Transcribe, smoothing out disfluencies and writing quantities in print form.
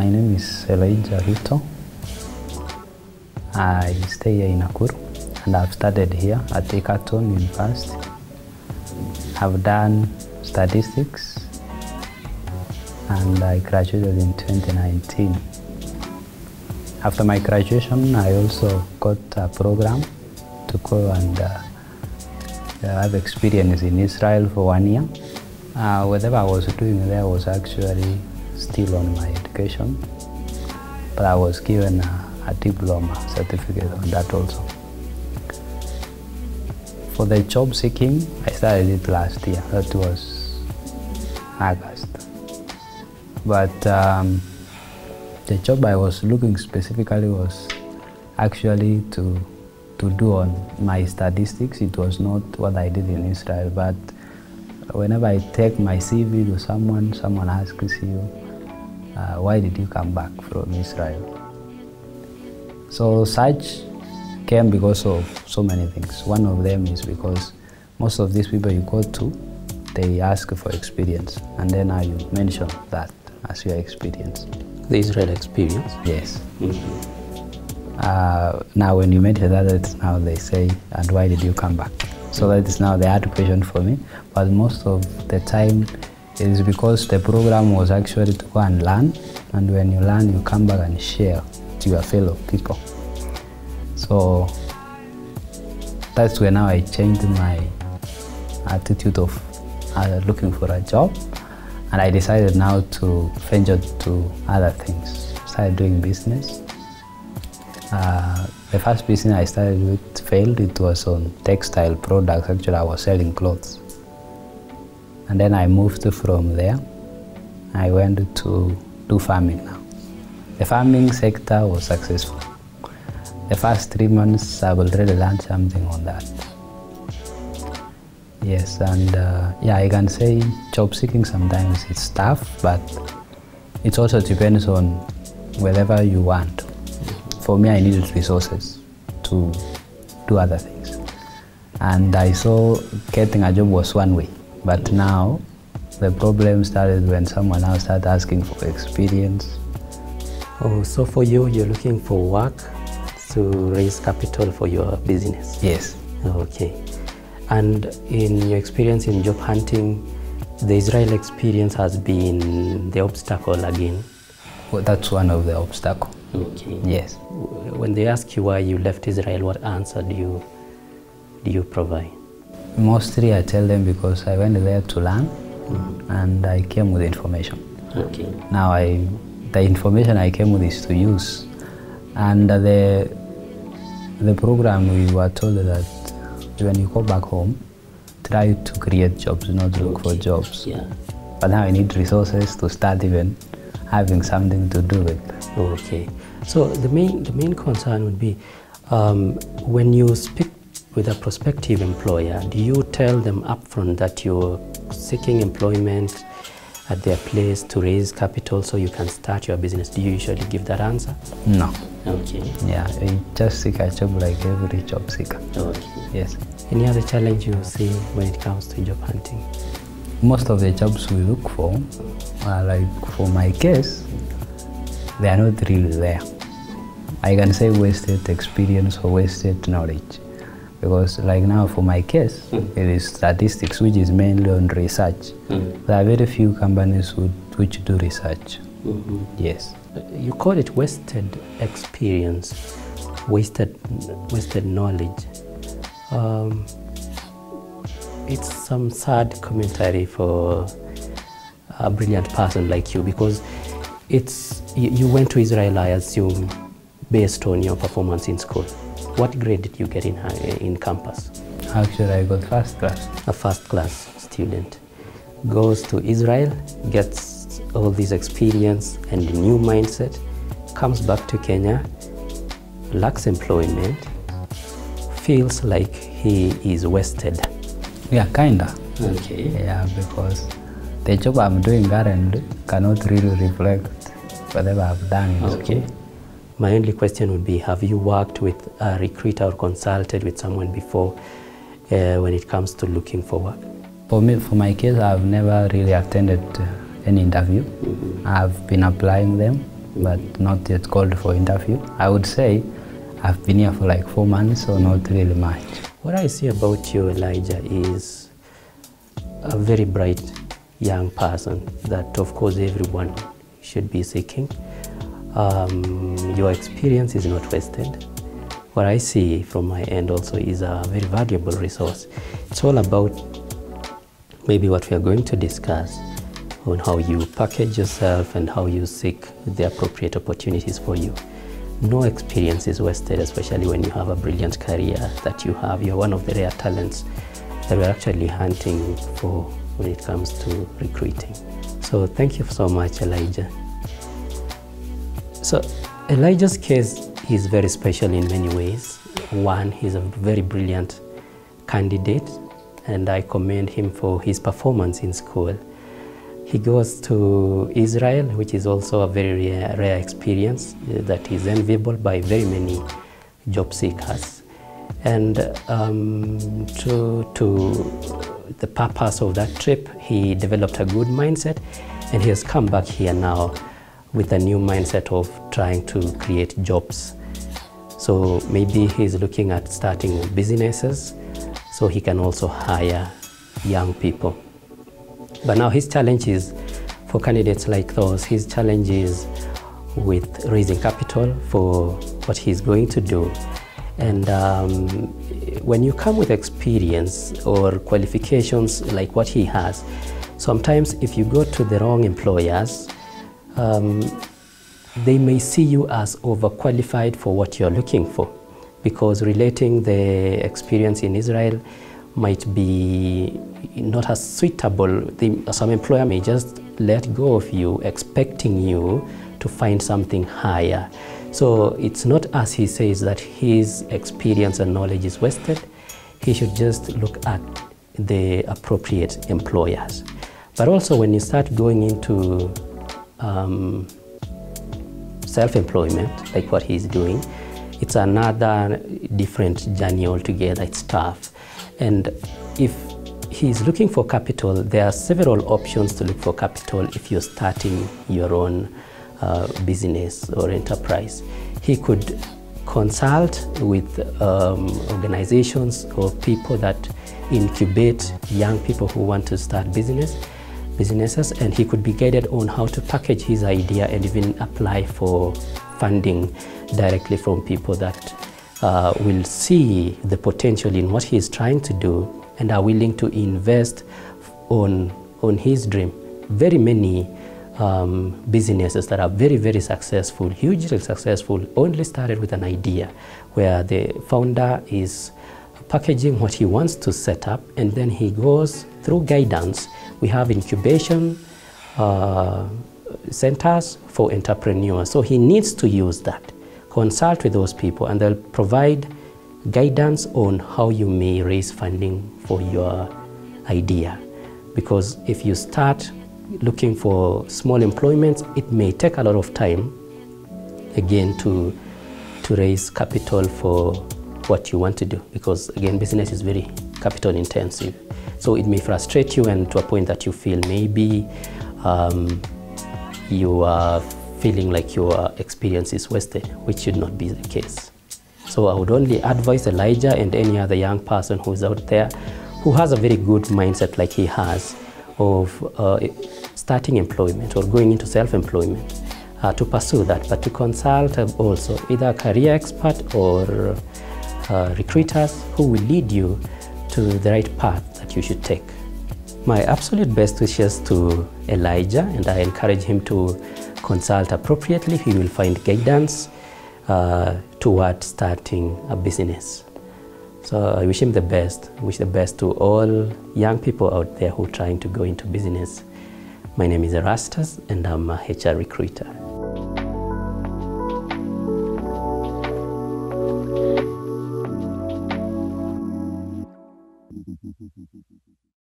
My name is Ruto. I stay here in Nakuru and I've studied here at Egerton University. I've done statistics and I graduated in 2019. After my graduation, I also got a program to go and have experience in Israel for 1 year. Whatever I was doing there was actually still on my education, but I was given a diploma certificate on that also. For the job seeking, I started it last year. That was August. But the job I was looking specifically was actually to do on my statistics. It was not what I did in Israel, but whenever I take my CV to someone asks you, why did you come back from Israel? So such came because of so many things. One of them is because most of these people you go to, they ask for experience, and then you mention that as your experience. The Israel experience? Yes. Now when you mention that, now they say, and why did you come back? So that is now the hard question for me, but most of the time it is because the program was actually to go and learn, and when you learn, you come back and share to your fellow people. So that's when now I changed my attitude of looking for a job, and I decided now to venture to other things. Started doing business. The first business I started with failed. It was on textile products. Actually, I was selling clothes. And then I moved from there. I went to do farming now. The farming sector was successful. The first 3 months, I've already learned something on that. Yes, and yeah, I can say job seeking sometimes it's tough, but it also depends on whatever you want. For me, I needed resources to do other things. And I saw getting a job was one way. But now, the problem started when someone else started asking for experience. Oh, so for you, you're looking for work to raise capital for your business? Yes. Okay. And in your experience in job hunting, the Israel experience has been the obstacle again? Well, that's one of the obstacles. Okay. Yes. When they ask you why you left Israel, what answer do you provide? Mostly I tell them because I went there to learn, and I came with information. Okay. Now the information I came with is to use. And the program, we were told that when you go back home, try to create jobs, not look for jobs. Yeah. But now I need resources to start even having something to do with. Okay. So the main concern would be when you speak with a prospective employer, do you tell them upfront that you're seeking employment at their place to raise capital so you can start your business? Do you usually give that answer? No. Okay. Yeah, I just seek a job like every job seeker. Okay. Yes. Any other challenge you see when it comes to job hunting? Most of the jobs we look for, like for my case, they are not really there. I can say wasted experience or wasted knowledge. Because like now for my case, it is statistics, which is mainly on research. There are very few companies which do research. Yes. You call it wasted experience, wasted knowledge. It's some sad commentary for a brilliant person like you, because you went to Israel, I assume, based on your performance in school. What grade did you get in campus? Actually, I got first class. A first class student goes to Israel, gets all this experience and a new mindset, comes back to Kenya, lacks employment, feels like he is wasted. Yeah, kinda. Okay. Yeah, because the job I'm doing currently cannot really reflect whatever I've done in school. My only question would be, have you worked with a recruiter or consulted with someone before when it comes to looking for work? For me, for my case, I've never really attended any interview. I've been applying them, but not yet called for interview. I would say I've been here for like 4 months, so not really much. What I see about you, Elijah, is a very bright young person that, of course, everyone should be seeking. Your experience is not wasted. What I see from my end also is a very valuable resource. It's all about maybe what we are going to discuss on how you package yourself and how you seek the appropriate opportunities for you. No experience is wasted, especially when you have a brilliant career that you have. You're one of the rare talents that we're actually hunting for when it comes to recruiting. So thank you so much, Elijah. So Elijah's case is very special in many ways. One, he's a very brilliant candidate, and I commend him for his performance in school. He goes to Israel, which is also a very rare experience that is enviable by very many job seekers. And to the purpose of that trip, he developed a good mindset, and he has come back here now with a new mindset of trying to create jobs. So maybe he's looking at starting businesses so he can also hire young people. But now his challenge is, for candidates like those, his challenge is with raising capital for what he's going to do. And when you come with experience or qualifications like what he has, sometimes if you go to the wrong employers, they may see you as overqualified for what you're looking for, because relating the experience in Israel might be not as suitable. Some employer may just let go of you, expecting you to find something higher. So it's not, as he says, that his experience and knowledge is wasted. He should just look at the appropriate employers. But also when you start going into self-employment, like what he's doing, it's another different journey altogether. It's tough. And if he's looking for capital, there are several options to look for capital if you're starting your own business or enterprise. He could consult with organizations or people that incubate young people who want to start businesses, and he could be guided on how to package his idea and even apply for funding directly from people that will see the potential in what he is trying to do and are willing to invest on his dream. Very many businesses that are very, very successful, hugely successful, only started with an idea where the founder is packaging what he wants to set up, and then he goes through guidance. We have incubation centers for entrepreneurs, so he needs to use that. Consult with those people, and they'll provide guidance on how you may raise funding for your idea. Because if you start looking for small employments, it may take a lot of time, again, to raise capital for what you want to do. Because, again, business is very capital intensive. So it may frustrate you, and to a point that you feel maybe you are feeling like your experience is wasted, which should not be the case. So I would only advise Elijah and any other young person who's out there who has a very good mindset like he has of starting employment or going into self-employment to pursue that, but to consult also either a career expert or recruiters who will lead you to the right path that you should take. My absolute best wishes to Elijah, and I encourage him to consult appropriately. He will find guidance toward starting a business. So I wish him the best. I wish the best to all young people out there who are trying to go into business. My name is Erastus, and I'm a HR recruiter.